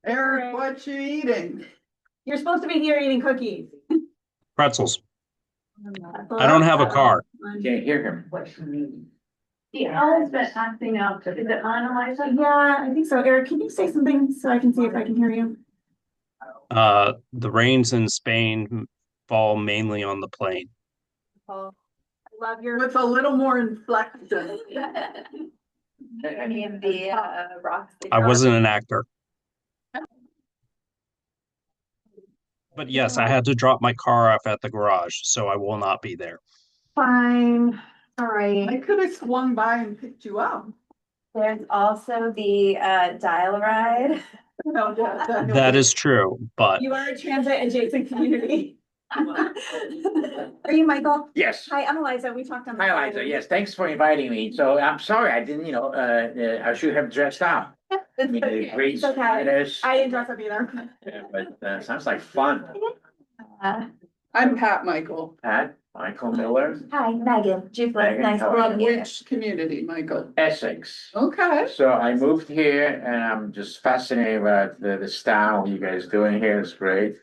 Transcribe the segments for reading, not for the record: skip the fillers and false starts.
Eric, what you eating? You're supposed to be here eating cookies. Pretzels. I don't have a car. Can't hear him. What you need. Yeah, Has been acting out. Is it on, Eliza? Yeah, I think so. Eric, can you say something so I can see if I can hear you? The rains in Spain fall mainly on the plain. Oh, I love your. With a little more inflection. I mean, the rocks. I wasn't an actor. But yes, I had to drop my car off at the garage, so I will not be there. Fine. All I right. could have swung by and picked you up. There's also the dial ride. No, That is true, but You are a transit adjacent community. Are you Michael? Yes. Hi, I'm Eliza. We talked on the Hi, Liza. Yes, thanks for inviting me. So I'm sorry, I didn't, I should have dressed up. I mean, the great It's okay. spiders. I didn't dress up either. Yeah, but sounds like fun. Uh, I'm Pat Michael. Pat, Michael Miller, Hi, Megan. Jupiter. Megan, Nice how to are From meet you. which community, Michael? Essex. Okay. So I moved here and I'm just fascinated about the style you guys doing here. It's great.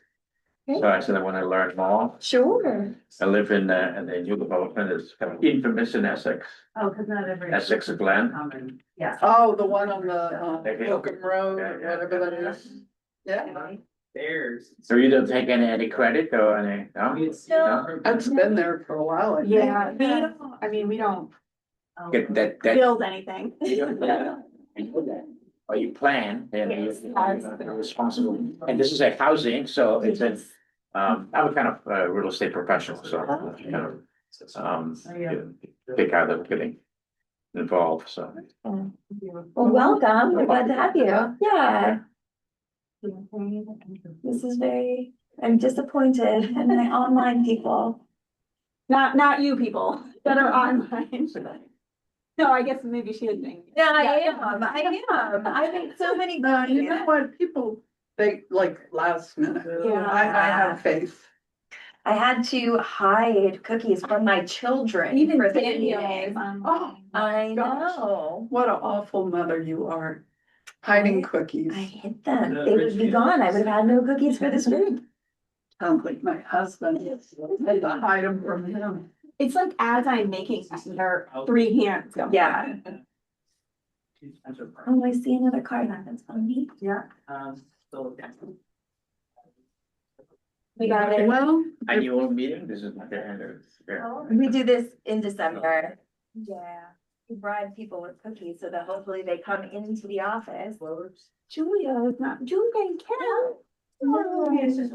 So I said I want to learn more. Sure. I live in the new development. It's kind of infamous in Essex, Oh, because not every. Essex Glen. Yeah. Oh, the one on the Okay. Oakham Road, Yeah, yeah. whatever that is. Yeah, There's. So you don't take any credit or any, no? No. it's been there for a while. I think. Yeah, we don't, I mean, we don't Get that, build anything. or you plan and Yes. you're responsible. And this is a housing, so it's a, I'm a kind of real estate professional, so kind of, pick out of getting involved, so. Well, welcome. We're glad to have you. Yeah. This is very, I'm disappointed in my online people. Not you people that are online. No, I guess maybe she didn't think. Yeah, I Yeah. am. I make so many. No, you know what, people, they like last minute. Yeah. I have faith. I had to hide cookies from my children Even for the videos meeting. online. I Gosh. know. What an awful mother you are, hiding I cookies. hid them. They would be gone. I would have had no cookies for this group. Sounds like my husband, I had to hide them from him. It's like as I'm making them, there are three hands going. Yeah. Oh, I see another card. That's funny. Yeah. So. We got it. Well, Annual meeting, this is not the end of. Yeah. We do this in December. Yeah. We bribe people with cookies so that hopefully they come into the office. Julia is not, Julia and Ken. it's just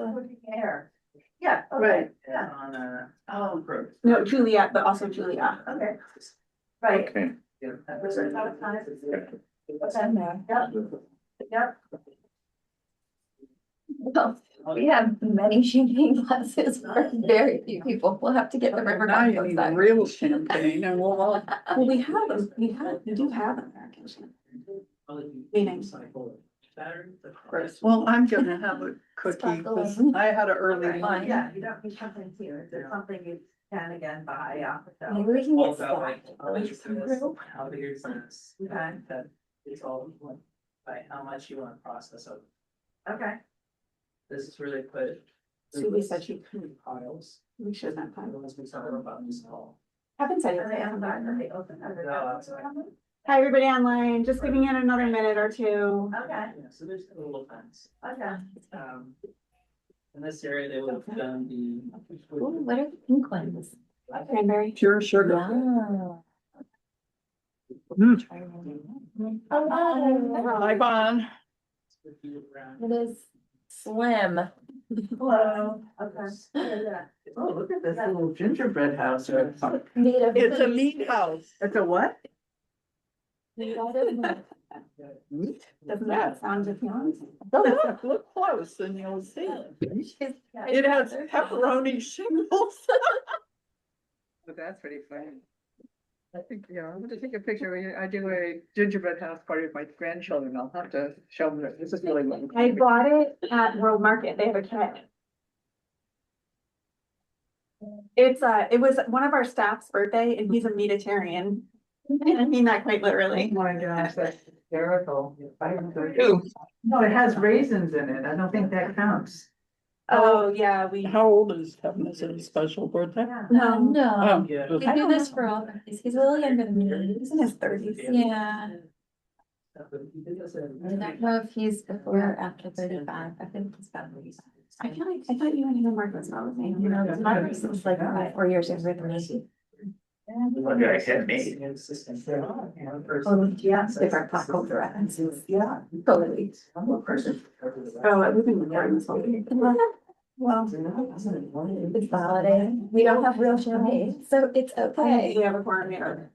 hair. yeah, right. Yeah. On Oh, No, Juliet, but also Julia. Okay. Right. Okay. What's in there? Yep. Well, we have many champagne glasses for very few people. We'll have to get the river. now you need real champagne and we'll all. Well, we do have American champagne. Meaning. Well, I'm gonna have a cookie, because I had an early lunch. Yeah. You don't need something here, if there's something you can again buy off the shelf. Maybe we can get Also, like, Scott. how big your sense, Okay. that it's all by how much you want to process of. Okay, This is really put. Susie said she couldn't piles. We shouldn't have time. Otherwise we talk about this call. Haven't said are they it. outside, are they open? Are they outside? Hi, everybody online, just giving it another minute or two. Okay, Yeah, so there's a little fence. okay. In this area, they would have done the. Ooh, what are the pink ones? Cranberry. Pure sugar. Wow. Mm. Try one. Hi, Bon. It is slim. Hello, okay. Oh, look at this little gingerbread house. Made of. It's a meat house. It's a what? Made out of Meat? Doesn't that sound different? Look close and you'll see. She's- It has pepperoni shingles. But that's pretty funny. I think, yeah, I'm gonna take a picture. I do a gingerbread house party with my grandchildren. I'll have to show them. This is really. I bought it at World Market, they have a kit. It was one of our staff's birthday and he's a meatitarian. I mean that quite literally. Oh my gosh, that's hysterical. No, it has raisins in it. I don't think that counts. Oh, yeah, we. How old is Kevin? Is it a special birthday? No, No, Yeah. we do this for all, he's a little younger than me, he's in his thirties, yeah. I don't know if he's before or after 35, I think he's about 35. I feel like, I thought you and him worked with all the same, You know, my person is like 4 years younger than me. What did I hit me? Oh, yeah, different pop culture references. Yeah. Totally. I'm a person. Oh, we've been recording this whole thing. Well, it's validated, we don't have real champagne, so it's okay. We have a quorum here.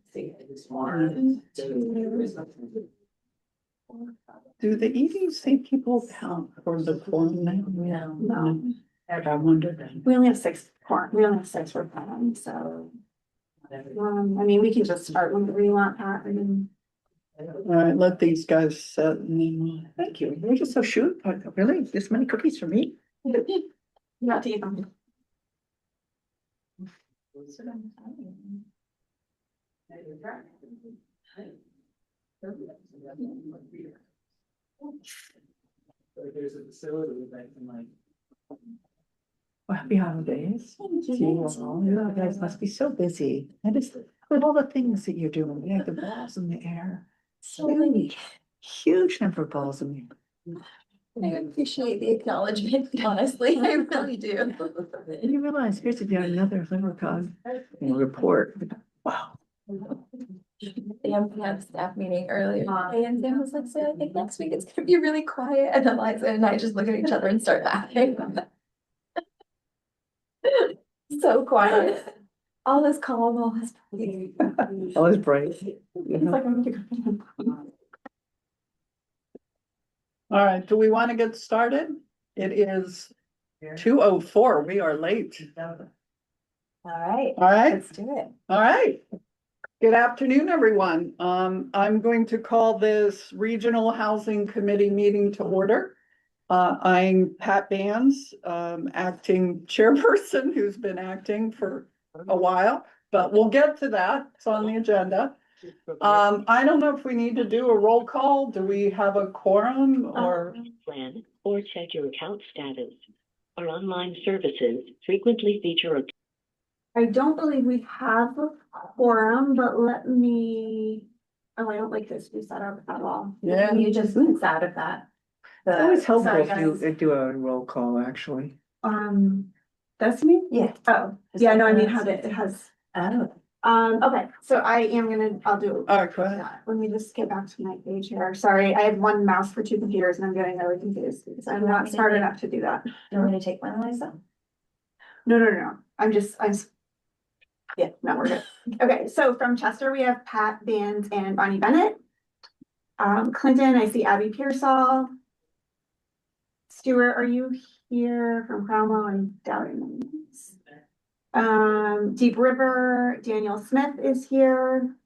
Do the EDC people count for the quorum now? No, I wondered. we only have 6 quorum, we only have 6 for quorum, so. I mean, we can just start whenever you want, Pat, I mean. All right, let these guys sit and then. Thank you. You're just so shoot. Really? This many cookies for me? You got to eat them. There's a facility that can like. Well, happy holidays. To you all. You guys must be so busy. And it's with all the things that you're doing. You have the balls in the air. So many. Huge number of balls in the air. I appreciate the acknowledgement, honestly, I really do. And you realize here's another leprechaun report. Wow. The MPM staff meeting earlier today, and Sam was like, so I think next week it's gonna be really quiet, and then Liza and I just look at each other and start laughing. So quiet, all this calm, all this. All is bright. It's like, I'm gonna go. All right, do we want to get started? It is 2:04. We are late. All right, All right, let's do it. all right. Good afternoon, everyone. I'm going to call this Regional Housing Committee meeting to order. I'm Pat Bands, acting chairperson who's been acting for a while, but we'll get to that. It's on the agenda. I don't know if we need to do a roll call. Do we have a quorum or? Plan or check your account status. Our online services frequently feature a I don't believe we have a quorum, but let me, oh, I don't like this new setup at all. Yeah. You just it's out of that. It's always helpful Sorry, if you guys. do a roll call, actually. That's me? Yeah. Oh, yeah, no, I mean, how it has, Oh. okay, so I'll do. All right, go ahead. Let me just get back to my page here. Sorry, I have one mouse for 2 computers and I'm getting really confused because I'm not smart enough to do that. You want me to take one, Liza? No. Yeah, no, we're good. Okay, so from Chester, we have Pat Bands and Bonnie Bennett. Clinton, I see Abby Pearsall. Stuart, are you here? From Cromwell? I'm doubting. Deep River, Daniel Smith is here.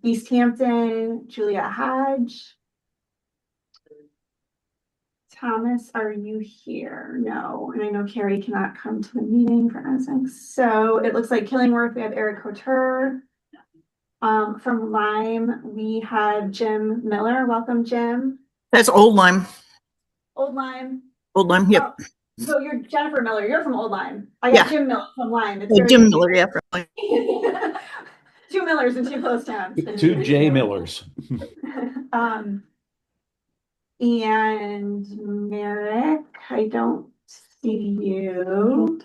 East Hampton, Julia Hodge. Thomas, are you here? No, and I know Carrie cannot come to the meeting for Essex. So it looks like Killingworth, we have Eric Couture. From Lyme, we have Jim Miller. Welcome, Jim. That's Old Lyme. Old Lyme. Old Lyme, yep. Oh, so you're Jennifer Miller. You're from Old Lyme. I Yeah. got Jim Miller from Lyme. It's Oh, very- Jim Miller, yeah. Probably. 2 Millers in 2 close towns. 2 J Millers. And Merrick, I don't see you.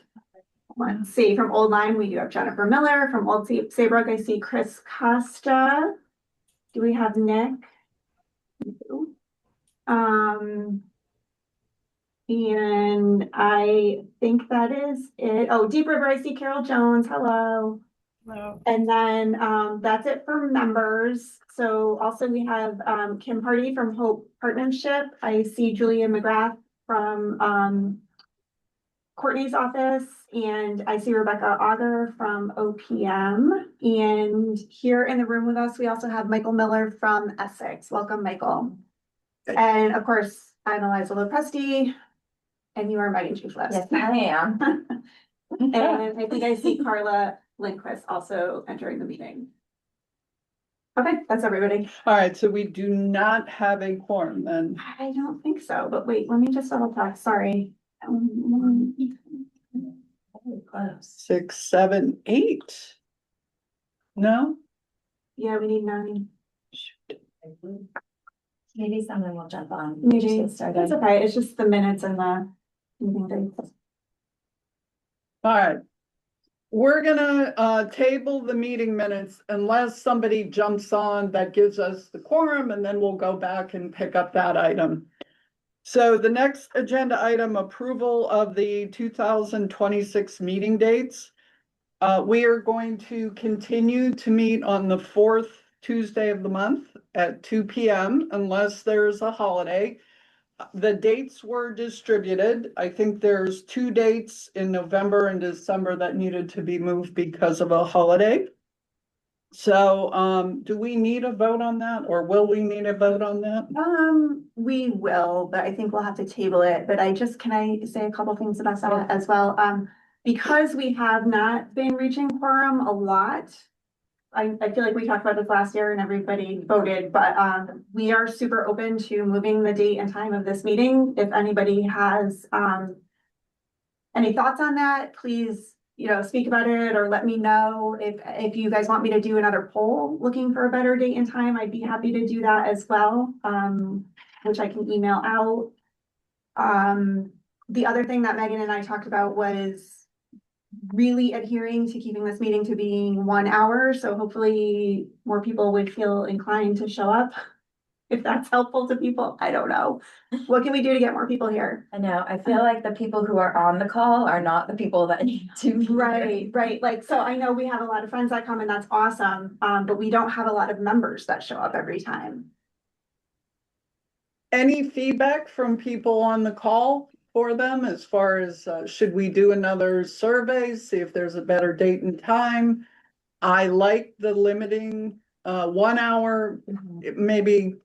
Let's see, from Old Lyme, we do have Jennifer Miller. From Old Saybrook, I see Chris Costa. Do we have Nick? And I think that is it. Oh, Deep River, I see Carol Jones. Hello. Hello. And then that's it for members. So also we have Kim Hardy from Hope Partnership. I see Julia McGrath from Courtney's office, and I see Rebecca Auger from OPM. And here in the room with us, we also have Michael Miller from Essex. Welcome, Michael. And of course, I'm Eliza Lopresti, and you are Megan Chuflis. Yes, I am. And I think I see Carla Lindquist also entering the meeting. Okay, that's everybody. All right, so we do not have a quorum then. I don't think so, but wait, let me just double check, sorry. Very close. 6, 7, 8. No? Yeah, we need 9. Maybe someone will jump on. Maybe, Just get it's started. okay, it's just the minutes and the meeting dates. All right. We're gonna table the meeting minutes unless somebody jumps on that gives us the quorum, and then we'll go back and pick up that item. So the next agenda item, approval of the 2026 meeting dates. We are going to continue to meet on the 4th Tuesday of the month at 2 p.m. unless there's a holiday. The dates were distributed. I think there's 2 dates in November and December that needed to be moved because of a holiday. So, do we need a vote on that, or will we need a vote on that? We will, but I think we'll have to table it, but can I say a couple things about that as well? Because we have not been reaching quorum a lot. I feel like we talked about this last year and everybody voted, but we are super open to moving the date and time of this meeting. If anybody has any thoughts on that, please, speak about it or let me know. If you guys want me to do another poll looking for a better date and time, I'd be happy to do that as well, which I can email out. The other thing that Megan and I talked about was really adhering to keeping this meeting to being 1 hour. So hopefully more people would feel inclined to show up. If that's helpful to people, I don't know. What can we do to get more people here? I know, I feel like the people who are on the call are not the people that need to be here. Right. Like, so I know we have a lot of friends that come and that's awesome. But we don't have a lot of members that show up every time. Any feedback from people on the call for them as far as, should we do another survey, see if there's a better date and time? I like the limiting, 1 hour, maybe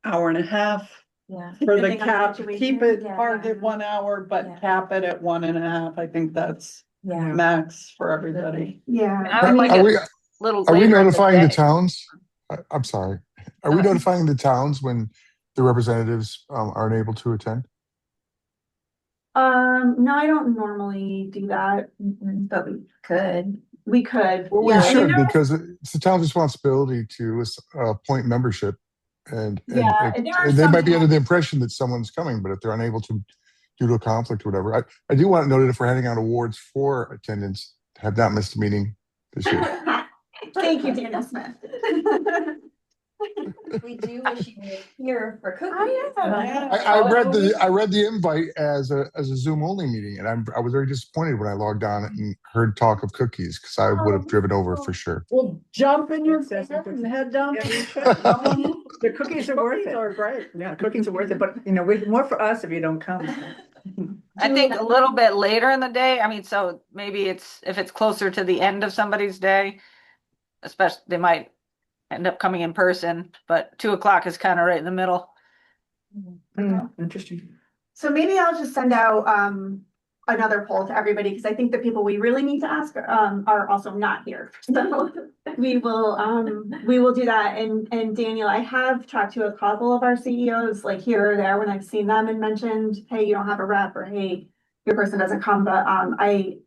hour and a half Yeah. for the Depending on the cap, situation. keep it Yeah. target 1 hour, but Yeah. cap it at 1.5. I think that's Yeah. max for everybody. Yeah. Are we notifying the towns? I'm sorry. Are we notifying the towns when the representatives aren't able to attend? No, I don't normally do that. But we could. We could. Well, Yeah, we you should, know- because it's the town's responsibility to appoint membership. And Yeah, and there are and they some might be under towns- the impression that someone's coming, but if they're unable to, due to a conflict or whatever, I do want to note that if we're handing out awards for attendance, have not missed a meeting this year. Thank you, Daniel Smith. We do wish you were here for cookies. I read the invite as a Zoom only meeting, and I was very disappointed when I logged on and heard talk of cookies, because I would have driven over for sure. Well, jump in your car and head down. Yeah, to you the should. shop. The cookies are worth Cookies it. are great. Yeah, cookies are worth it, but more for us if you don't come. I think a little bit later in the day, I mean, so maybe if it's closer to the end of somebody's day, especially, they might end up coming in person, but 2 o'clock is kind of right in the middle. Interesting. So maybe I'll just send out another poll to everybody, because I think the people we really need to ask are also not here. So we will do that. And Daniel, I have talked to a couple of our CEOs, like here or there, when I've seen them and mentioned, hey, you don't have a rep, or hey, your person doesn't come, but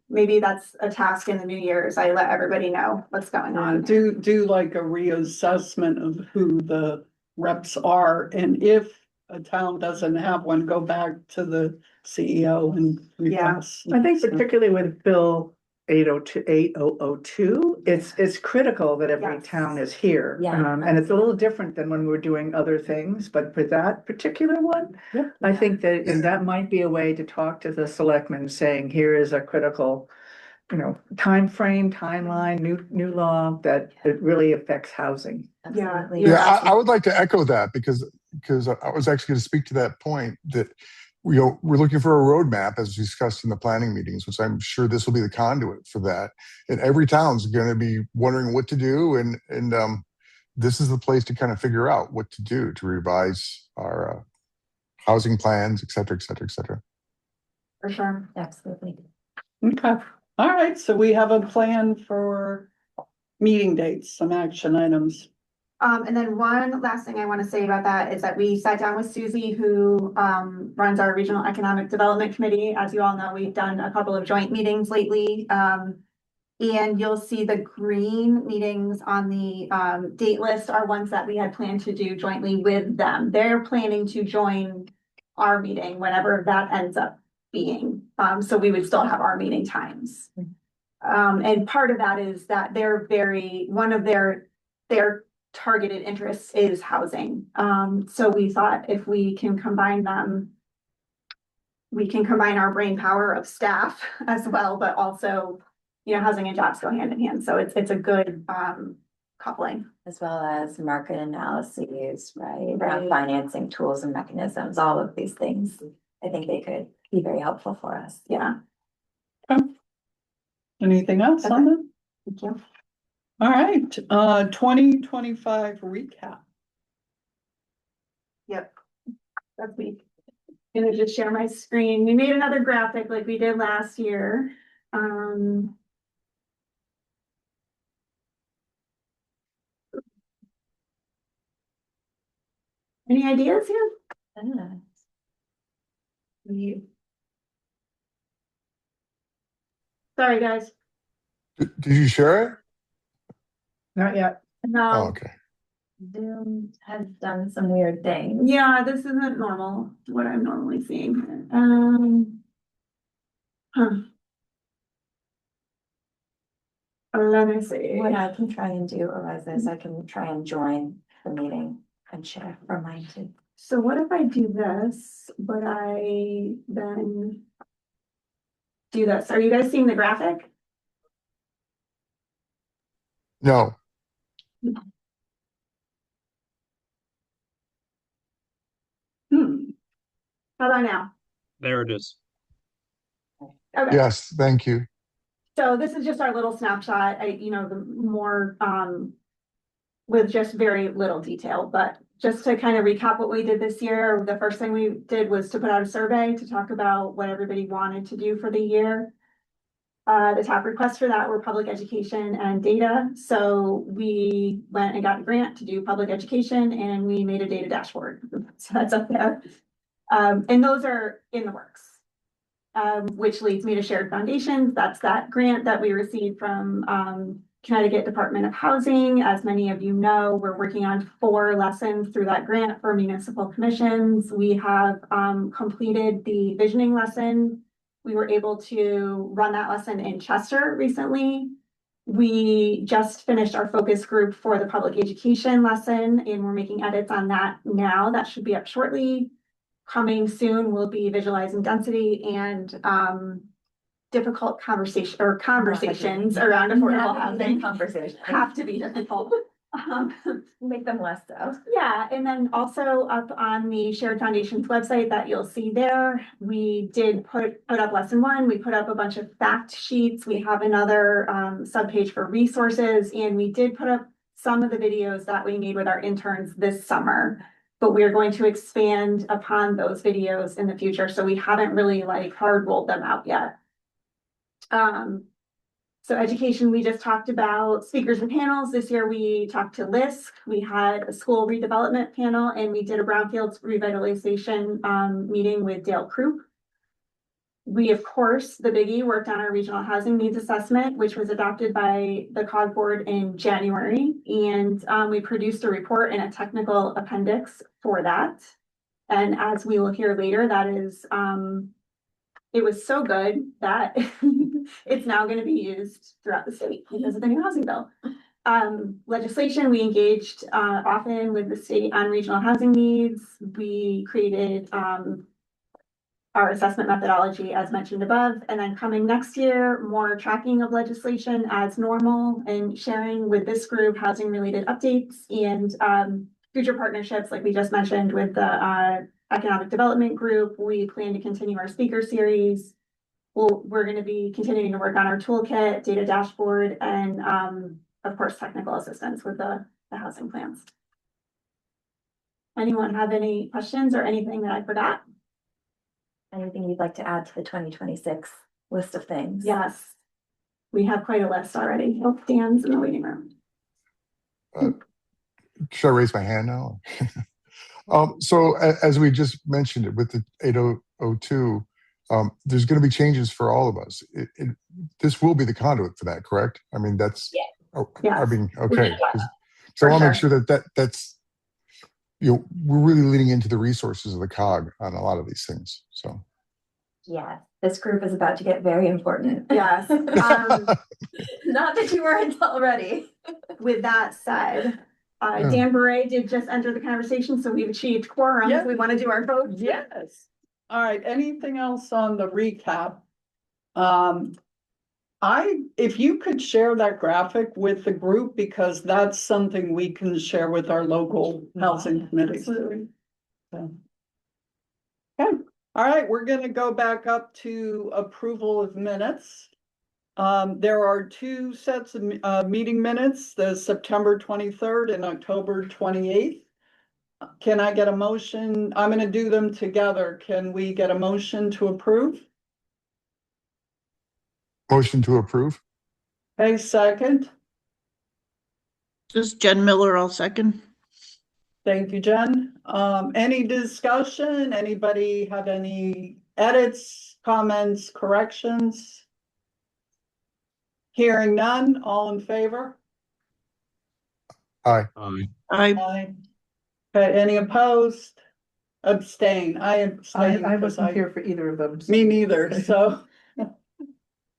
maybe that's a task in the New Year's. I let everybody know what's going on. Do like a reassessment of who the reps are, and if a town doesn't have one, go back to the CEO and request. I think particularly with Bill 8002, it's critical that every Yes. town is here. Yeah. And it's a little different than when we're doing other things, but for that particular one, I think that might be a way to talk to the selectmen, saying, here is a critical, time frame, timeline, new law that it really affects housing. Absolutely. Yeah, I would like to echo that, because I was actually going to speak to that point, that we're looking for a roadmap as discussed in the planning meetings, which I'm sure this will be the conduit for that. And every town's going to be wondering what to do, and this is the place to kind of figure out what to do to revise our housing plans, et cetera, et cetera, et cetera. For sure. Absolutely. Okay. All right, so we have a plan for meeting dates, some action items. And then one last thing I want to say about that is that we sat down with Susie, who runs our Regional Economic Development Committee. As you all know, we've done a couple of joint meetings lately. And you'll see the green meetings on the date list are ones that we had planned to do jointly with them. They're planning to join our meeting whenever that ends up being. So we would still have our meeting times. And part of that is that they're one of their targeted interests is housing. So we thought if we can combine them, we can combine our brain power of staff as well, but also, you know, housing and jobs go hand in hand. So it's a good coupling. As well as market analyses, right, around financing tools and mechanisms, all of these things. I think they could be very helpful for us. Yeah. Anything else on that? Thank you. All right, 2025 recap. Yep. That's me. Gonna just share my screen. We made another graphic like we did last year. Any ideas here? Sorry, guys. Did you share it? Not yet. Oh, No, okay. Zoom has done some weird things. yeah, this isn't normal, what I'm normally seeing. Let me see. What I can try and do, Eliza, is I can try and join the meeting and share from mine too. So what if I do this, but I then do this? Are you guys seeing the graphic? No, How about now? There it is. Okay. yes, thank you. So this is just our little snapshot, the more, with just very little detail, but just to kind of recap what we did this year, the first thing we did was to put out a survey to talk about what everybody wanted to do for the year. The top requests for that were public education and data. So we went and got a grant to do public education and we made a data dashboard. So that's up there. And those are in the works. Which leads me to Shared Foundations. That's that grant that we received from Connecticut Department of Housing. As many of you know, we're working on 4 lessons through that grant for municipal commissions. We have completed the visioning lesson. We were able to run that lesson in Chester recently. We just finished our focus group for the public education lesson and we're making edits on that now. That should be up shortly. Coming soon will be visualizing density and difficult conversations around affordable housing. Conversation. Have to be difficult. Make them less so. Yeah, and then also up on the Shared Foundations website that you'll see there, we did put up lesson 1. We put up a bunch of fact sheets. We have another subpage for resources, and we did put up some of the videos that we made with our interns this summer. But we are going to expand upon those videos in the future. So we haven't really hard rolled them out yet. So education, we just talked about speakers and panels. This year we talked to LISC. We had a school redevelopment panel and we did a brownfields revitalization meeting with Dale Krupp. We, of course, the biggie, worked on our regional housing needs assessment, which was adopted by the COG board in January. And we produced a report and a technical appendix for that. And as we will hear later, that is, it was so good that it's now going to be used throughout the state because of the new housing bill. Legislation, we engaged often with the state on regional housing needs. We created our assessment methodology as mentioned above, and then coming next year, more tracking of legislation as normal and sharing with this group housing related updates and future partnerships like we just mentioned with the economic development group. We plan to continue our speaker series. We're going to be continuing to work on our toolkit, data dashboard, and of course, technical assistance with the housing plans. Anyone have any questions or anything that I forgot? Anything you'd like to add to the 2026 list of things? Yes. We have quite a list already. Oh, Dan's in the waiting room. Should I raise my hand now? So as we just mentioned it with the 8002, there's going to be changes for all of us. This will be the conduit for that, correct? I mean, that's, I Yes. mean, okay. Yeah. So I For want to make sure. sure that's, we're really leaning into the resources of the COG on a lot of these things. So. Yeah, this group is about to get very important. Yes. Not that you weren't already. With that said, Yeah. Dan Beret did just enter the conversation, so we've achieved quorum. Yes. We want to do our vote. Yes. All right, anything else on the recap? If you could share that graphic with the group, because that's something we can share with our local housing committees. Absolutely. So. Okay, all right, we're gonna go back up to approval of minutes. There are two sets of meeting minutes, the September 23rd and October 28th. Can I get a motion? I'm gonna do them together. Can we get a motion to approve? Motion to approve. A second. This is Jen Miller, I'll second. Thank you, Jen. Any discussion? Anybody have any edits, comments, corrections? Hearing none, all in favor? Aye. I Aye. Okay, any opposed? Abstain. I abstain. I because wasn't here for either of them. Me neither, so.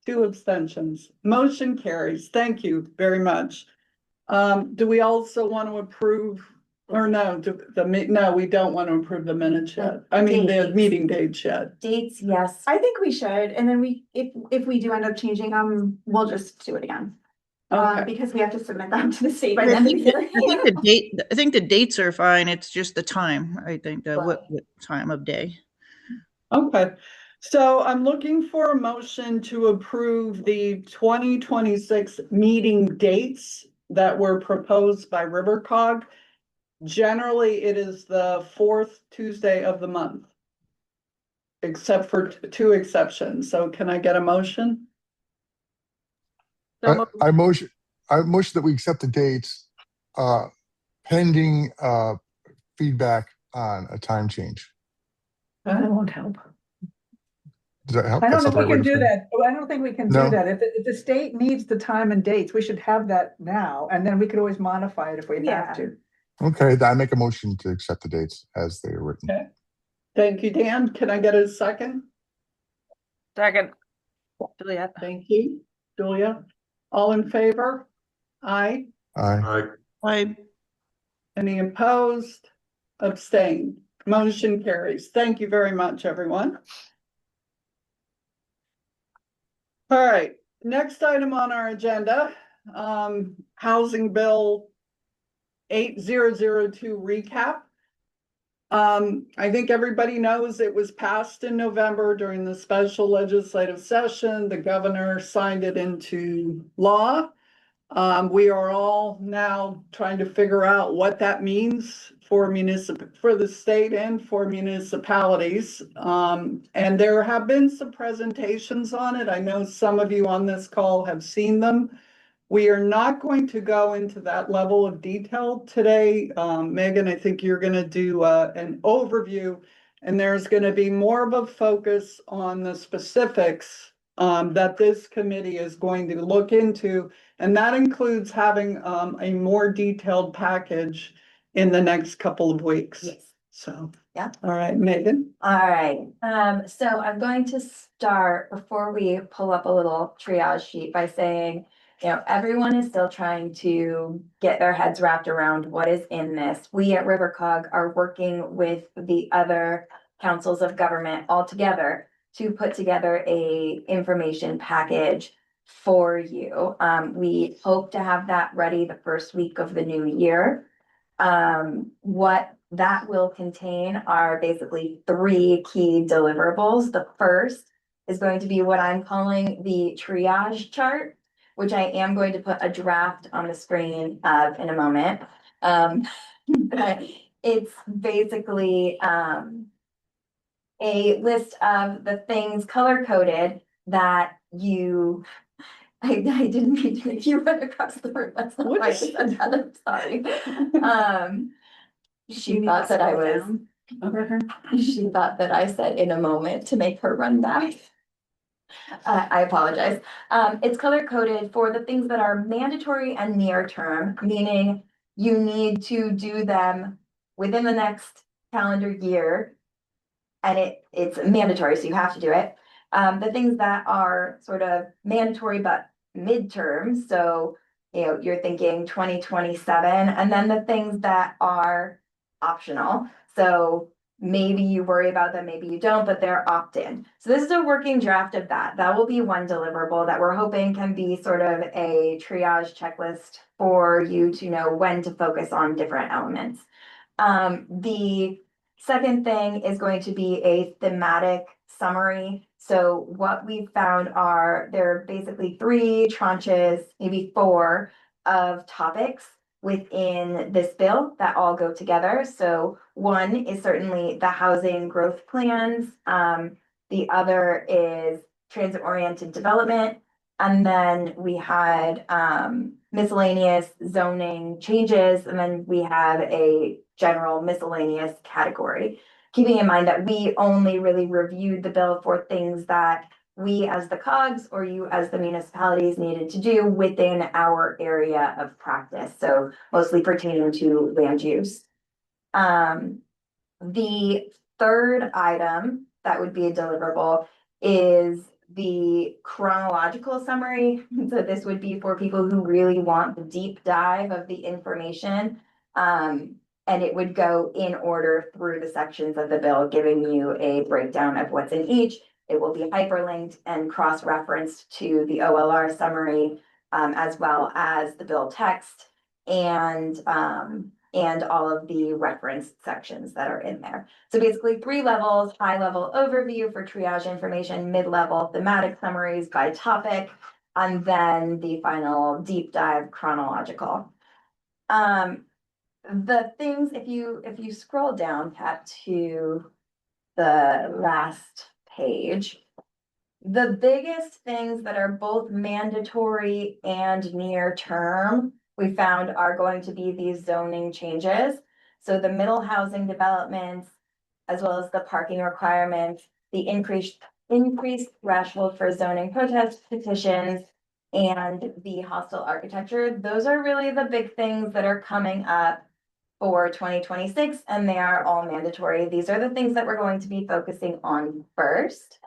Two abstentions. Motion carries. Thank you very much. Do we also want to approve, or no, no, we don't want to approve the minutes yet. I mean, the Dates. meeting dates yet. Dates, yes. I think we should, and then if we do end up changing them, we'll just do it again. Okay. Because we have to submit them to the state by I the end of think the year. I think the dates are fine. It's just the time. I think what time of day. Okay, so I'm looking for a motion to approve the 2026 meeting dates that were proposed by RiverCog. Generally, it is the fourth Tuesday of the month. Except for two exceptions. So can I get a motion? I motion that we accept the dates, pending, feedback on a time change. That won't help. Does that help? I don't That's know not if the we right can way to do say it? that. I don't think we can No. do that. If the state needs the time and dates, we should have that now, and then we could always modify it if we Yeah. have to. Okay, I make a motion to accept the dates as they are written. Okay. Thank you, Dan. Can I get a second? Second. Juliet. Thank you, Julia. All in favor? Aye. Aye. I Any opposed? Abstain. Motion carries. Thank you very much, everyone. All right, next item on our agenda, Housing Bill 8002 recap. I think everybody knows it was passed in November during the special legislative session. The governor signed it into law. We are all now trying to figure out what that means for the state and for municipalities. And there have been some presentations on it. I know some of you on this call have seen them. We are not going to go into that level of detail today. Megan, I think you're going to do an overview, and there's going to be more of a focus on the specifics that this committee is going to look into. And that includes having a more detailed package in the next couple of weeks. Yes. So, Yeah. All right, Megan. All right, so I'm going to start before we pull up a little triage sheet by saying, everyone is still trying to get their heads wrapped around what is in this. We at RiverCog are working with the other councils of government all together to put together a information package for you. We hope to have that ready the first week of the new year. What that will contain are basically three key deliverables. The first is going to be what I'm calling the triage chart, which I am going to put a draft on the screen of in a moment. But it's basically a list of the things color coded that you I didn't mean to make you run across the room. That's not What why I is she said that. I'm sorry. She thought that I was, Over her. she thought that I said in a moment to make her run back. I apologize. It's color coded for the things that are mandatory and near term, meaning you need to do them within the next calendar year. And it's mandatory, so you have to do it. The things that are sort of mandatory but midterm, so you're thinking 2027, and then the things that are optional. So maybe you worry about them, maybe you don't, but they're opt-in. So this is a working draft of that. That will be one deliverable that we're hoping can be sort of a triage checklist for you to know when to focus on different elements. The second thing is going to be a thematic summary. So what we found are there are basically 3 tranches, maybe 4 of topics within this bill that all go together. So one is certainly the housing growth plans. The other is transit-oriented development. And then we had miscellaneous zoning changes, and then we have a general miscellaneous category. Keeping in mind that we only really reviewed the bill for things that we as the COGS or you as the municipalities needed to do within our area of practice. So mostly pertaining to land use. The third item that would be a deliverable is the chronological summary. So this would be for people who really want the deep dive of the information. And it would go in order through the sections of the bill, giving you a breakdown of what's in each. It will be hyperlinked and cross-referenced to the OLR summary, as well as the bill text and all of the referenced sections that are in there. So basically 3 levels: high level overview for triage information, mid-level thematic summaries by topic, and then the final deep dive chronological. The things, if you scroll down, Pat, to the last page, the biggest things that are both mandatory and near term we found are going to be these zoning changes. So the middle housing developments, as well as the parking requirements, the increased threshold for zoning protest petitions, and the hostile architecture. Those are really the big things that are coming up for 2026, and they are all mandatory. These are the things that we're going to be focusing on first.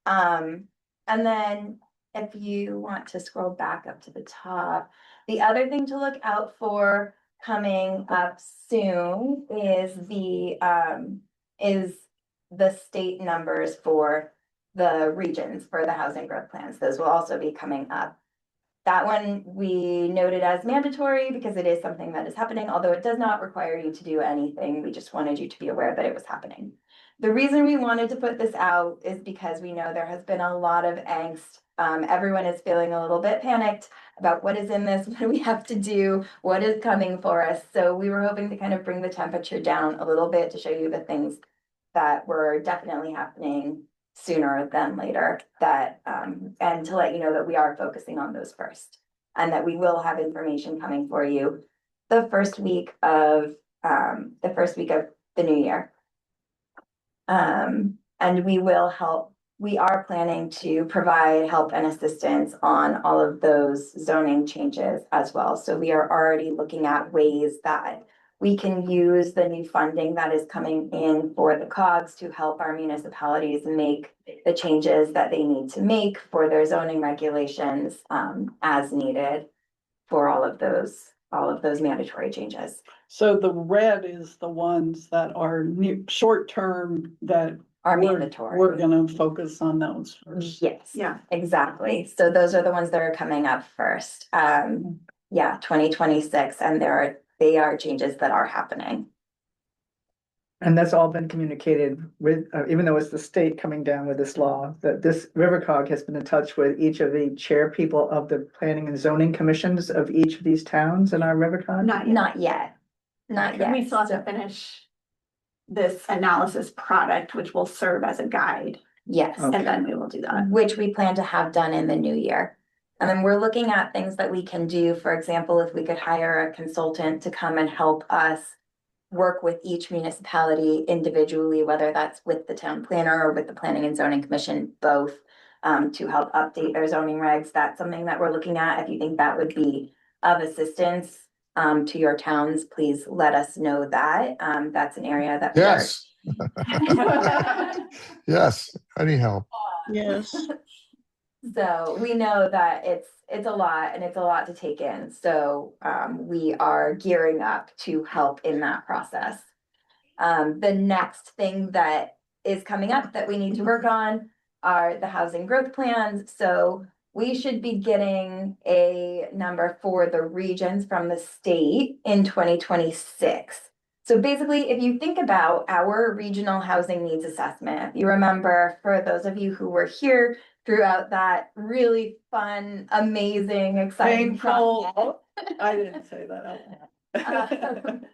And then if you want to scroll back up to the top, the other thing to look out for coming up soon is the state numbers for the regions for the housing growth plans. Those will also be coming up. That one we noted as mandatory because it is something that is happening, although it does not require you to do anything. We just wanted you to be aware that it was happening. The reason we wanted to put this out is because we know there has been a lot of angst. Everyone is feeling a little bit panicked about what is in this, what do we have to do, what is coming for us. So we were hoping to kind of bring the temperature down a little bit to show you the things that were definitely happening sooner than later, that and to let you know that we are focusing on those first, and that we will have information coming for you the first week of the new year. And we are planning to provide help and assistance on all of those zoning changes as well. So we are already looking at ways that we can use the new funding that is coming in for the COGS to help our municipalities make the changes that they need to make for their zoning regulations, as needed for all of those mandatory changes. So the red is the ones that are new, short term, that Are we're mandatory. gonna focus on those first. Yes. Yeah. Exactly. So those are the ones that are coming up first. 2026, and they are changes that are happening. And that's all been communicated with, even though it's the state coming down with this law, that this RiverCog has been in touch with each of the chair people of the planning and zoning commissions of each of these towns in our RiverCog? Not yet. Not yet. We still have to finish this analysis product, which will serve as a guide, Yes, and then we will do that. which we plan to have done in the new year. And then we're looking at things that we can do. For example, if we could hire a consultant to come and help us work with each municipality individually, whether that's with the town planner or with the Planning and Zoning Commission, both, to help update their zoning regs. That's something that we're looking at. If you think that would be of assistance to your towns, please let us know that. That's an area that we are- Yes. Yes, any help. Yes. So we know that it's a lot and it's a lot to take in. So we are gearing up to help in that process. The next thing that is coming up that we need to work on are the housing growth plans. So we should be getting a number for the regions from the state in 2026. So basically, if you think about our regional housing needs assessment, if you remember, for those of you who were here throughout that really fun, amazing, exciting Painful. process. I didn't say that out loud.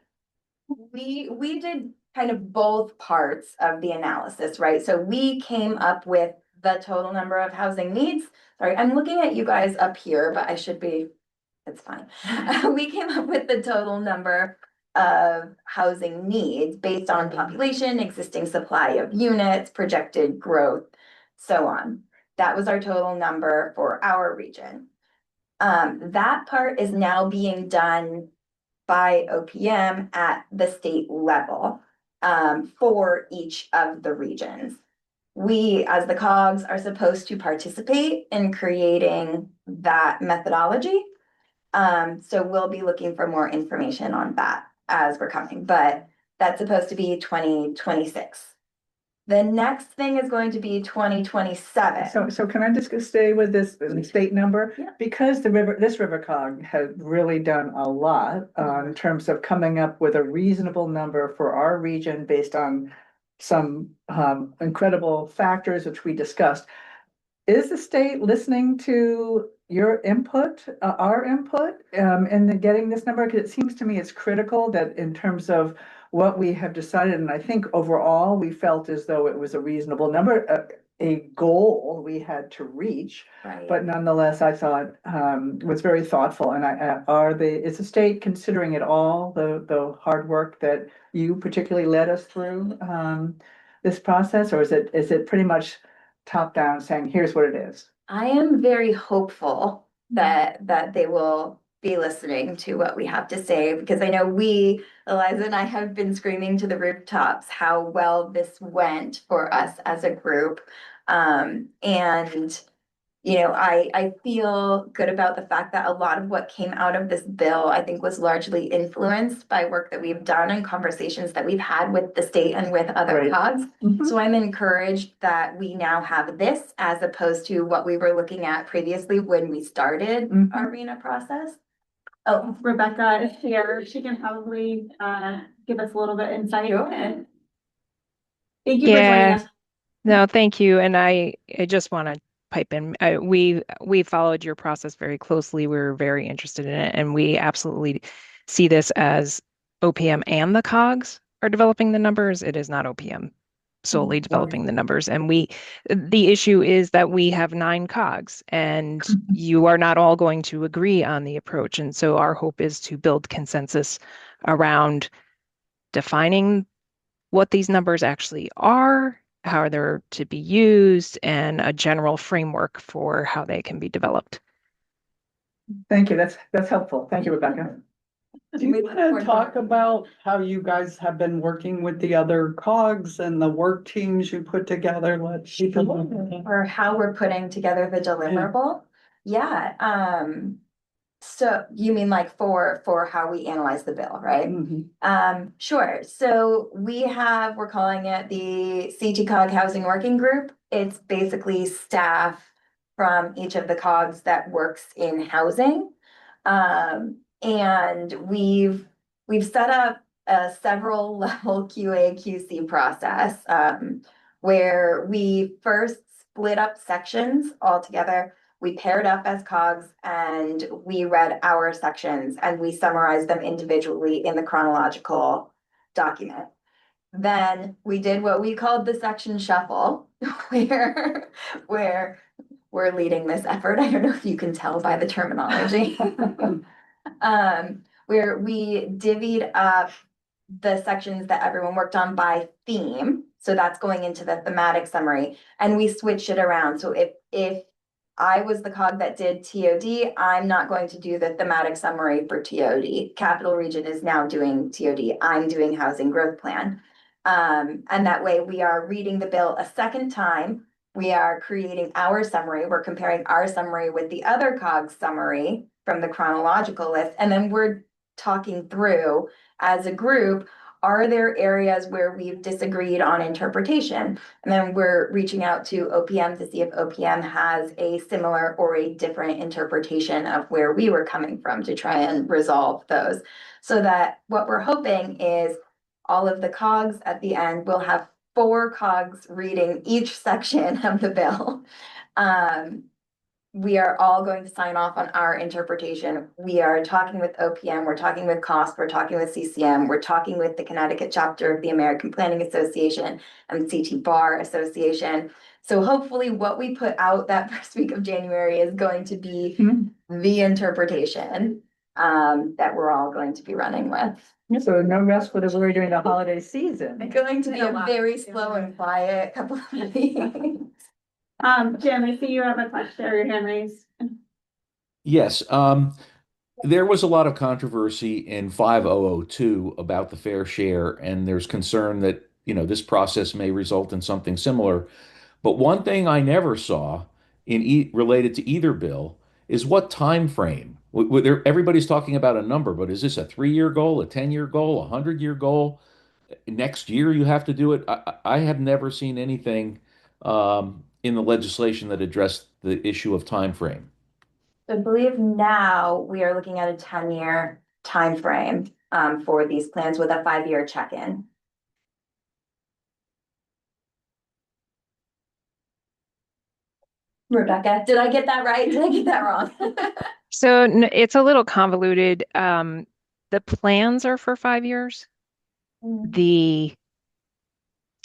We did kind of both parts of the analysis, right? So we came up with the total number of housing needs. Sorry, I'm looking at you guys up here, but I should be, it's fine. We came up with the total number of housing needs based on population, existing supply of units, projected growth, so on. That was our total number for our region. That part is now being done by OPM at the state level for each of the regions. We, as the COGS, are supposed to participate in creating that methodology. So we'll be looking for more information on that as we're coming, but that's supposed to be 2026. The next thing is going to be 2027. So can I just stay with this state number? Yeah. Because this river cog has really done a lot in terms of coming up with a reasonable number for our region based on some incredible factors which we discussed. Is the state listening to your input, our input, in getting this number? Because it seems to me it's critical that in terms of what we have decided, and I think overall we felt as though it was a reasonable number, a goal we had to reach. Right. But nonetheless, I thought was very thoughtful. And is the state considering at all the hard work that you particularly led us through this process, or is it pretty much top down saying, here's what it is? I am very hopeful that they will be listening to what we have to say, because I know Eliza and I have been screaming to the rooftops how well this went for us as a group. And you know, I feel good about the fact that a lot of what came out of this bill, I think, was largely influenced by work that we've done and conversations that we've had with the state and with other Right. COGs. Mhm. So I'm encouraged that we now have this as opposed to what we were looking at previously when we started Mhm. our RENA process. Oh, Rebecca is here. She can probably give us a little bit insight. Sure. Thank you for joining Yeah. us. No, thank you. And I just want to pipe in. We followed your process very closely. We were very interested in it, and we absolutely see this as OPM and the COGS are developing the numbers. It is not OPM solely developing the numbers. And the issue is that we have 9 COGs, and you are not all going to agree on the approach. And so our hope is to build consensus around defining what these numbers actually are, how they're to be used, and a general framework for how they can be developed. Thank you. That's helpful. Thank you, Rebecca. Do you want to talk about how you guys have been working with the other COGs and the work teams you put together? Let people know. Or how we're putting together the deliverable. Yeah. So you mean like for how we analyze the bill, right? Mhm. Sure. So we're calling it the CTCOG Housing Working Group. It's basically staff from each of the COGs that works in housing. And we've set up a several level QA/QC process, where we first split up sections all together. We paired up as COGs and we read our sections and we summarized them individually in the chronological document. Then we did what we called the section shuffle, where we're leading this effort. I don't know if you can tell by the terminology. Where we divvied up the sections that everyone worked on by theme. So that's going into the thematic summary, and we switched it around. So if I was the cog that did TOD, I'm not going to do the thematic summary for TOD. Capital Region is now doing TOD. I'm doing housing growth plan. And that way we are reading the bill a second time. We are creating our summary. We're comparing our summary with the other COG's summary from the chronological list. And then we're talking through as a group, are there areas where we've disagreed on interpretation? And then we're reaching out to OPM to see if OPM has a similar or a different interpretation of where we were coming from to try and resolve those. So that what we're hoping is all of the COGs at the end will have 4 COGs reading each section of the bill. We are all going to sign off on our interpretation. We are talking with OPM, we're talking with COST, we're talking with CCM, we're talking with the Connecticut chapter of the American Planning Association and CT Bar Association. So hopefully what we put out that first week of January is going to be the interpretation that we're all going to be running with. So no rest for the weary during the holiday season. It's going to be a very slow and quiet couple of weeks. Jim, I see you have a question or your hand raised. Yes, there was a lot of controversy in 5002 about the fair share, and there's concern that, this process may result in something similar. But one thing I never saw related to either bill is what time frame. Everybody's talking about a number, but is this a 3-year goal, a 10-year goal, a 100-year goal? Next year you have to do it. I have never seen anything in the legislation that addressed the issue of time frame. I believe now we are looking at a 10-year time frame for these plans with a 5-year check-in. Rebecca, did I get that right? Did I get that wrong? So it's a little convoluted. The plans are for 5 years. The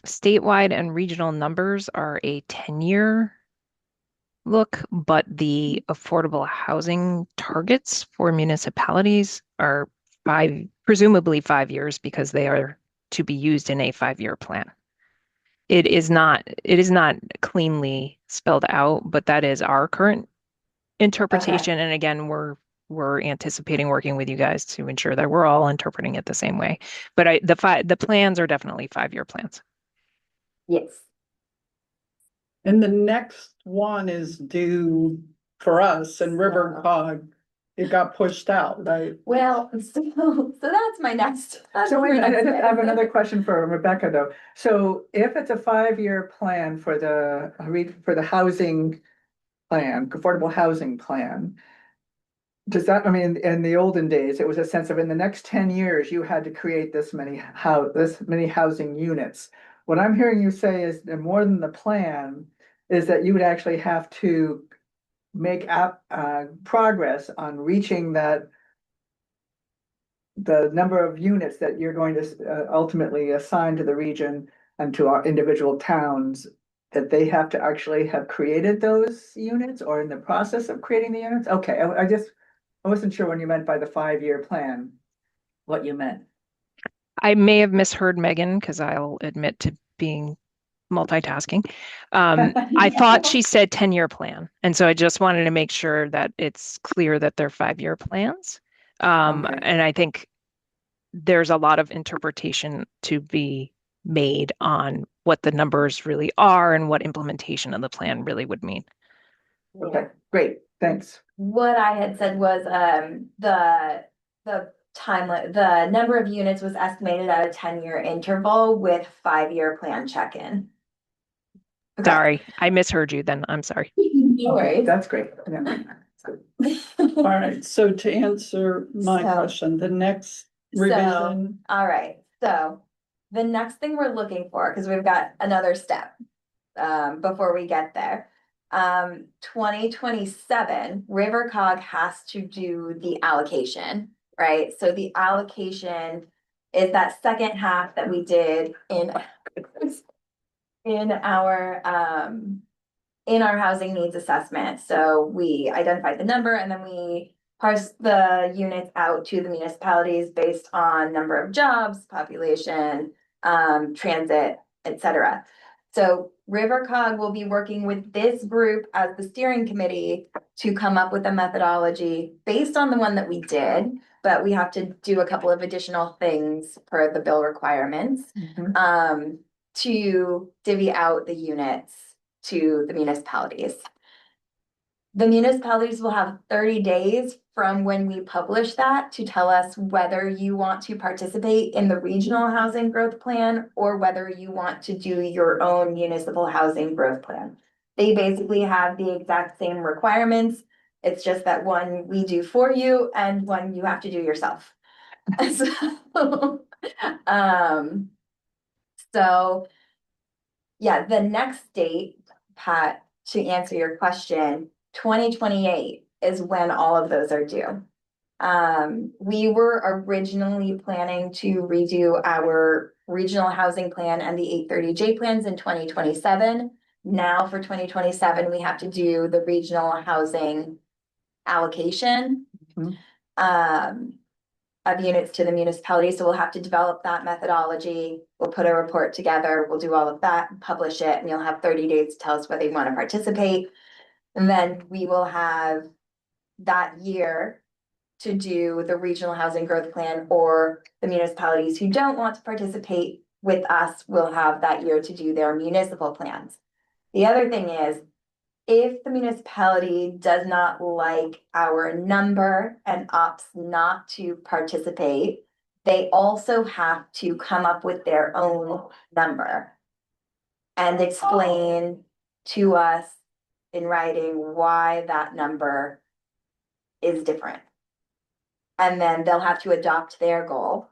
statewide and regional numbers are a 10-year look, but the affordable housing targets for municipalities are presumably 5 years, because they are to be used in a 5-year plan. It is not cleanly spelled out, but that is our current interpretation. Okay. And again, we're anticipating working with you guys to ensure that we're all interpreting it the same way. But the plans are definitely 5-year plans. Yes. And the next one is due for us and River Cog. It got pushed out, right? Well, so that's my next. So wait, I have another question for Rebecca though. So if it's a 5-year plan for the housing plan, affordable housing plan, does that, I mean, in the olden days, it was a sense of in the next 10 years, you had to create this many housing units. What I'm hearing you say is that more than the plan is that you would actually have to make progress on reaching the number of units that you're going to ultimately assign to the region and to our individual towns, that they have to actually have created those units or in the process of creating the units? Okay, I wasn't sure when you meant by the 5-year plan, what you meant. I may have misheard Megan, because I'll admit to being multitasking. I thought she said 10-year plan. And so I just wanted to make sure that it's clear that they're 5-year plans. Okay. And I think there's a lot of interpretation to be made on what the numbers really are and what implementation of the plan really would mean. Okay, great, thanks. What I had said was the timeline, the number of units was estimated at a 10-year interval with 5-year plan check-in. Okay. Sorry, I misheard you then. I'm sorry. No worries. That's great. Yeah. All right, so to answer my question, the next revision. All right, so the next thing we're looking for, because we've got another step before we get there. 2027, River Cog has to do the allocation, right? So the allocation is that second half that we did in our in our housing needs assessment. So we identified the number and then we parse the units out to the municipalities based on number of jobs, population, transit, etc. So RiverCog will be working with this group as the steering committee to come up with a methodology based on the one that we did, but we have to do a couple of additional things per the bill requirements, to divvy out the units to the municipalities. The municipalities will have 30 days from when we publish that to tell us whether you want to participate in the regional housing growth plan or whether you want to do your own municipal housing growth plan. They basically have the exact same requirements. It's just that one we do for you and one you have to do yourself. So, yeah, the next date, Pat, to answer your question, 2028 is when all of those are due. We were originally planning to redo our regional housing plan and the 830J plans in 2027. Now for 2027, we have to do the regional housing allocation of units to the municipality. So we'll have to develop that methodology. We'll put a report together. We'll do all of that, publish it, and you'll have 30 days to tell us whether you want to participate. And then we will have that year to do the regional housing growth plan, or the municipalities who don't want to participate with us will have that year to do their municipal plans. The other thing is, if the municipality does not like our number and opts not to participate, they also have to come up with their own number and explain to us in writing why that number is different. And then they'll have to adopt their goal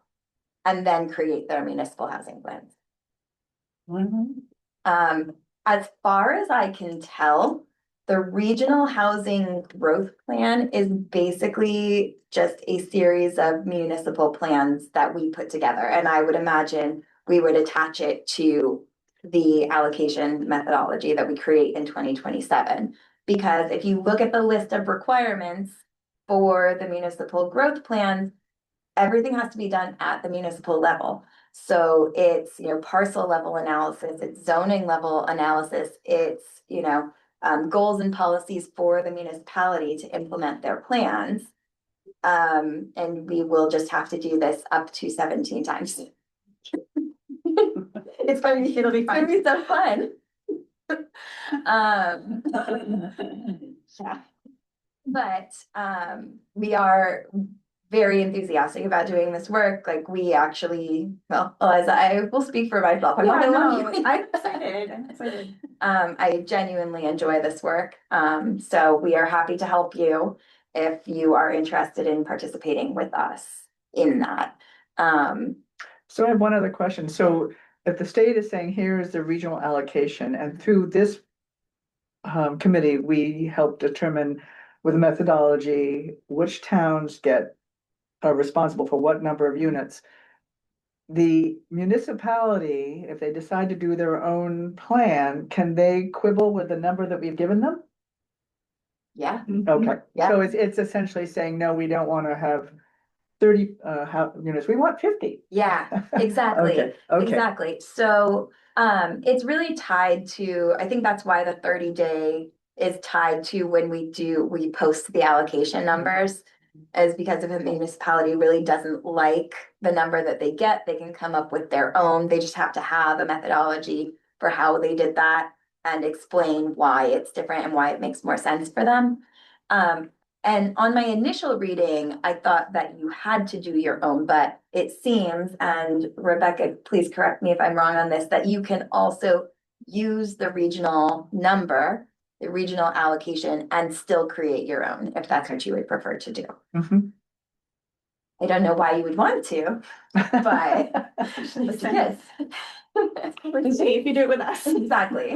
and then create their municipal housing plans. As far as I can tell, the regional housing growth plan is basically just a series of municipal plans that we put together. And I would imagine we would attach it to the allocation methodology that we create in 2027. Because if you look at the list of requirements for the municipal growth plans, everything has to be done at the municipal level. So it's, parcel level analysis, it's zoning level analysis, it's, goals and policies for the municipality to implement their plans. And we will just have to do this up to 17 times. It'll be fun. It'll be so fun. Yeah. But we are very enthusiastic about doing this work. Like, we actually, Eliza, I will speak for myself. I'm excited. I genuinely enjoy this work. So we are happy to help you if you are interested in participating with us in that. So I have one other question. So if the state is saying, here is the regional allocation, and through this committee, we help determine with a methodology which towns are responsible for what number of units. The municipality, if they decide to do their own plan, can they quibble with the number that we've given them? Yeah. Okay, Yeah. so it's essentially saying, no, we don't want to have 30 units, we want 50. Yeah, exactly. Okay. Exactly. So it's really tied to, I think that's why the 30-day is tied to when we post the allocation numbers, is because if a municipality really doesn't like the number that they get, they can come up with their own. They just have to have a methodology for how they did that and explain why it's different and why it makes more sense for them. And on my initial reading, I thought that you had to do your own, but it seems, and Rebecca, please correct me if I'm wrong on this, that you can also use the regional number, the regional allocation, and still create your own, if that's what you would prefer to do. I don't know why you would want to, but this is. If you do it with us. Exactly.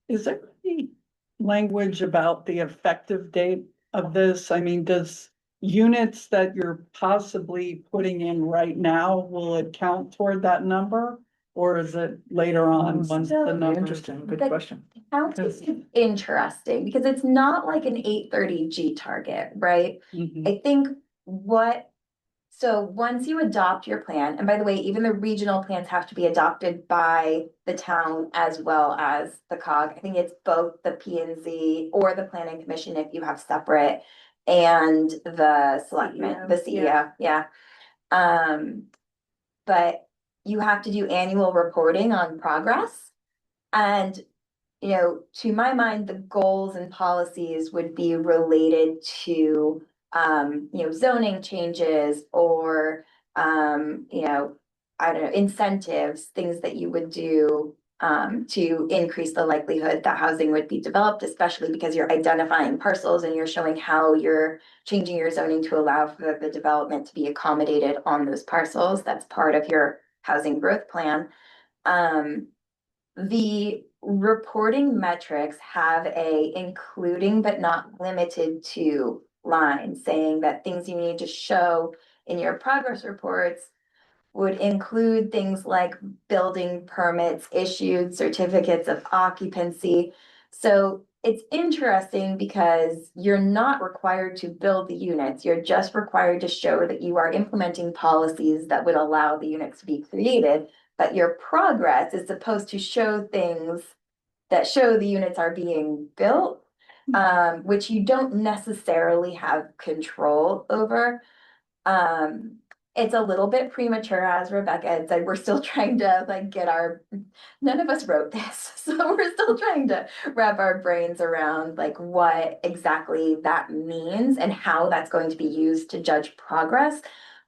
Is there any language about the effective date of this? I mean, does units that you're possibly putting in right now, will it count toward that number? Or is it later on, once the numbers? Interesting, good The question. county is interesting because it's not like an 830 G target, right? Mhm. I think so once you adopt your plan, and by the way, even the regional plans have to be adopted by the town as well as the COG. I think it's both the P and Z or the planning commission if you have separate, and the selectmen, the CEO, yeah. But you have to do annual reporting on progress. And, to my mind, the goals and policies would be related to, zoning changes or, I don't know, incentives, things that you would do to increase the likelihood that housing would be developed, especially because you're identifying parcels and you're showing how you're changing your zoning to allow for the development to be accommodated on those parcels. That's part of your housing growth plan. The reporting metrics have a including but not limited to line saying that things you need to show in your progress reports would include things like building permits issued, certificates of occupancy. So it's interesting because you're not required to build the units. You're just required to show that you are implementing policies that would allow the units to be created. But your progress is supposed to show things that show the units are being built, which you don't necessarily have control over. It's a little bit premature, as Rebecca had said, we're still trying to none of us wrote this, so we're still trying to wrap our brains around like what exactly that means and how that's going to be used to judge progress.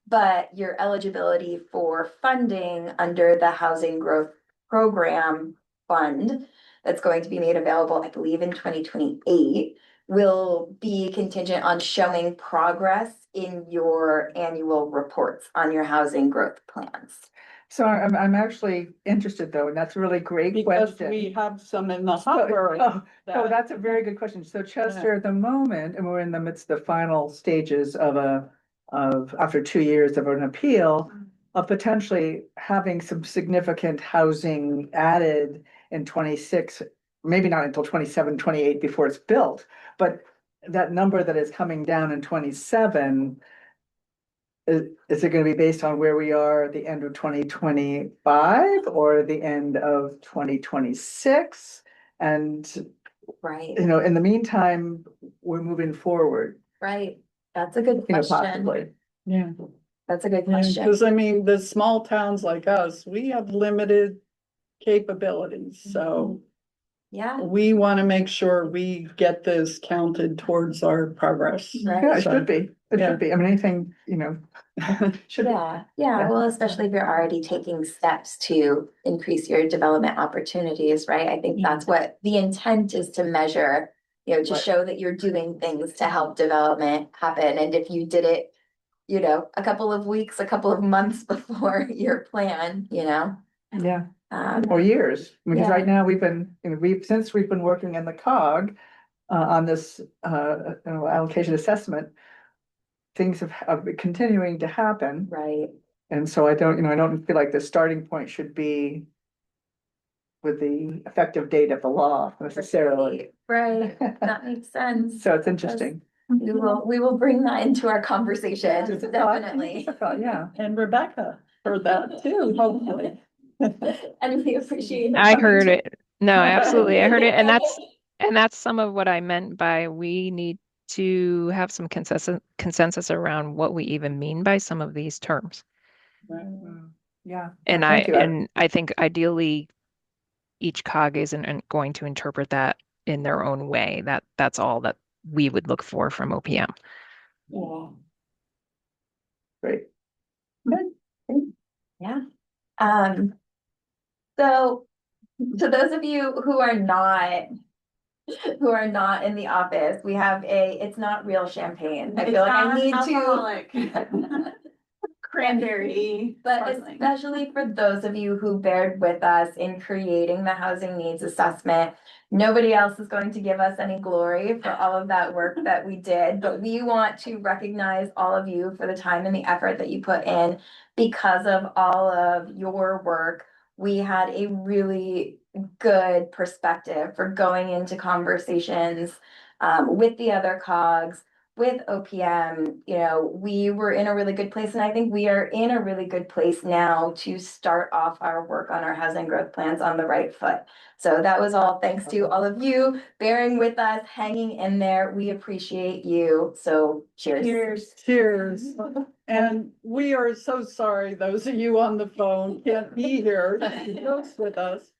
But your eligibility for funding under the Housing Growth Program Fund that's going to be made available, I believe, in 2028, will be contingent on showing progress in your annual reports on your housing growth plans. So I'm actually interested though, and that's a really great Because question. we have some in the So- hopper. Oh, that- that's a very good question. So Chester, at the moment, and we're in the midst of the final stages of after 2 years of an appeal, of potentially having some significant housing added in 26, maybe not until 27, 28 before it's built, but that number that is coming down in 27, is it gonna be based on where we are at the end of 2025 or the end of 2026? And, Right, in the meantime, we're moving forward, right. That's a good question. possibly. Yeah. That's a good question. Because I mean, the small towns like us, we have limited capabilities, so Yeah, we want to make sure we get this counted towards our progress. Right. Yeah, it So- should be. It Yeah. should be. I mean, anything, should be. yeah, Yeah. well, especially if you're already taking steps to increase your development opportunities, right? I think that's what the intent is, to measure, to Right. show that you're doing things to help development happen. And if you did it, a couple of weeks, a couple of months before your plan, Yeah, um, or years, because Yeah. right now we've been, since we've been working in the COG on this allocation assessment, things have been continuing to happen. right, And so I don't feel like the starting point should be with the effective date of the law necessarily. right, that makes sense. So it's interesting. We will bring that into our conversation, definitely. Yeah. And Rebecca heard that too, hopefully. And we appreciate. I heard it. No, absolutely. I heard it. And that's some of what I meant by we need to have some consensus around what we even mean by some of these terms. Yeah. And Thank you. I think ideally each COG isn't going to interpret that in their own way. That's all that we would look for from OPM. Yeah. Great. Yeah. So to those of you who are not in the office, we have it's not real champagne. I feel like I need to. Cranberry. But sparkling. especially for those of you who bared with us in creating the housing needs assessment, nobody else is going to give us any glory for all of that work that we did, but we want to recognize all of you for the time and the effort that you put in. Because of all of your work, we had a really good perspective for going into conversations with the other cogs, with OPM. You know, we were in a really good place, and I think we are in a really good place now to start off our work on our housing growth plans on the right foot. So that was all thanks to all of you bearing with us, hanging in there. We appreciate you. So cheers. Cheers. And we are so sorry, those of you on the phone can't be here with us.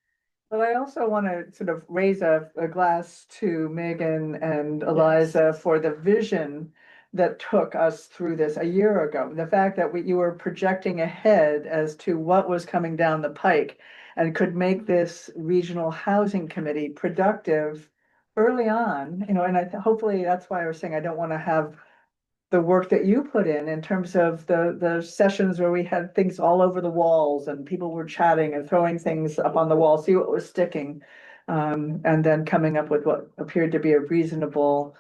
But I also want to sort of raise a glass to Megan and Eliza for the vision that took us through this a year ago. The fact that you were projecting ahead as to what was coming down the pike and could make this regional housing committee productive early on, you know, and hopefully that's why I was saying I don't want to have the work that you put in terms of the sessions where we had things all over the walls and people were chatting and throwing things up on the wall, see what was sticking. And then coming up with what appeared to be a reasonable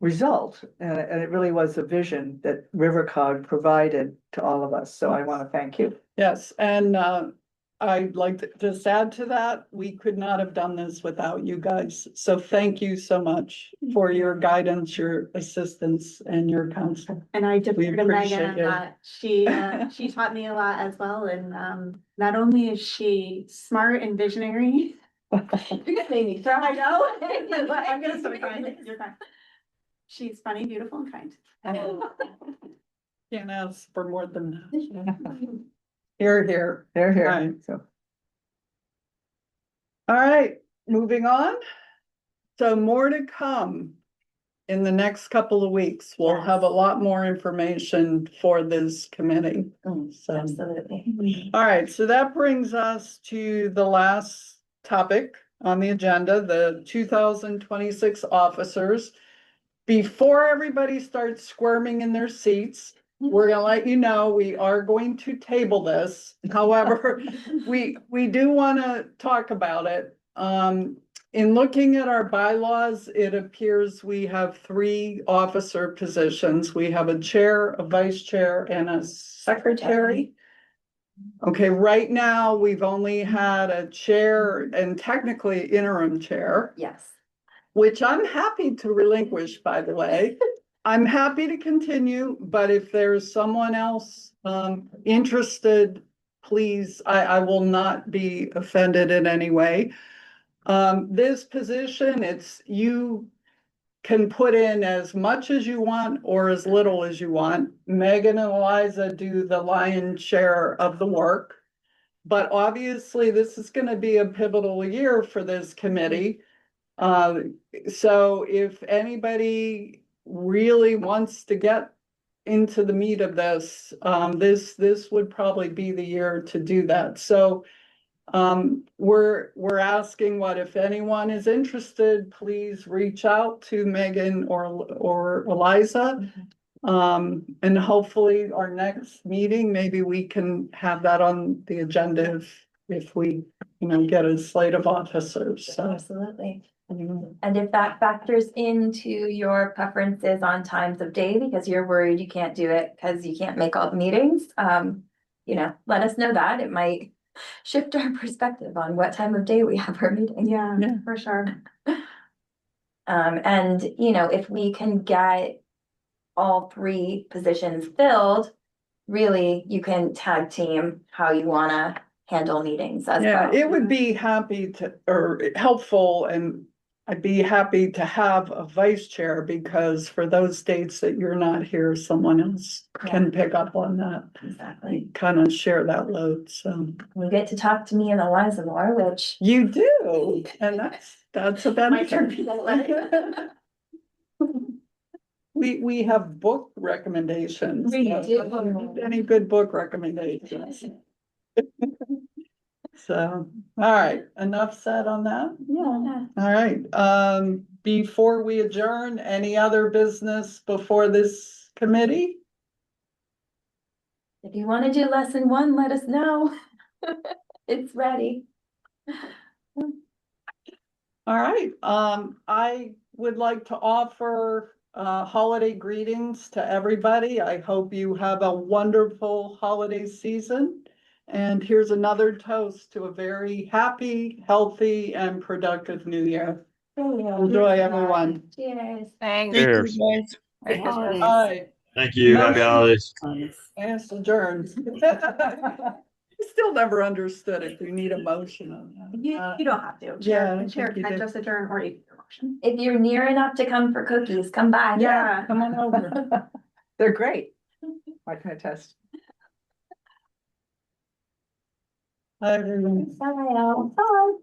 result. And it really was a vision that RiverCog provided to all of us. So I want to thank you. Yes, and I'd like to just add to that, we could not have done this without you guys. So thank you so much for your guidance, your assistance, and your counsel. And I defer to Megan appreciate on it. that. She taught me a lot as well, and not only is she smart and visionary. You're gonna make me throw. I know. I'm gonna start crying. You're fine. She's funny, beautiful, and kind. Can't ask for more than that. Here. They're here. Right. So All right, moving on. So more to come in the next couple of weeks. We'll have a lot more information for this committee. So, Absolutely. all right, so that brings us to the last topic on the agenda, the 2026 officers. Before everybody starts squirming in their seats, we're gonna let you know, we are going to table this. However, we do wanna talk about it. In looking at our bylaws, it appears we have 3 officer positions. We have a chair, a vice chair, and a secretary. Okay, right now, we've only had a chair and technically interim chair, Yes. which I'm happy to relinquish, by the way. I'm happy to continue, but if there's someone else interested, please, I will not be offended in any way. This position, you can put in as much as you want or as little as you want. Megan and Eliza do the lion's share of the work. But obviously, this is going to be a pivotal year for this committee. So if anybody really wants to get into the meat of this, this would probably be the year to do that. So we're asking if anyone is interested, please reach out to Megan or Eliza. And hopefully our next meeting, maybe we can have that on the agenda if we, get a slate of officers. So. Absolutely. And if that factors into your preferences on times of day, because you're worried you can't do it because you can't make all the meetings, let us know that. It might shift our perspective on what time of day we have our meeting. Yeah, for sure. And if we can get all 3 positions filled, really you can tag team how you want to handle meetings as well. It would be helpful, and I'd be happy to have a vice chair, because for those dates that you're not here, someone else can pick up on that. Exactly. Kind of share that load, so. You get to talk to me and Eliza more, which you do, and that's a benefit. We have book recommendations. We do. Any good book recommendations? So, all right, enough said on that. Yeah. All right, before we adjourn, any other business before this committee? If you want to do lesson 1, let us know. It's ready. All right, I would like to offer holiday greetings to everybody. I hope you have a wonderful holiday season. And here's another toast to a very happy, healthy, and productive new year. Enjoy, everyone. Cheers. Thanks. Thank Cheers. you, guys. Merry Christmas. Bye. Thank you. Happy holidays. Yes, adjourned. You still never understood if you need a motion on that. You don't have to. Yeah, I The chair think you can did. just adjourn or you can motion. If you're near enough to come for cookies, come by. Yeah. Come on over. They're great. Why can I test? Hi, everyone. Bye. Bye.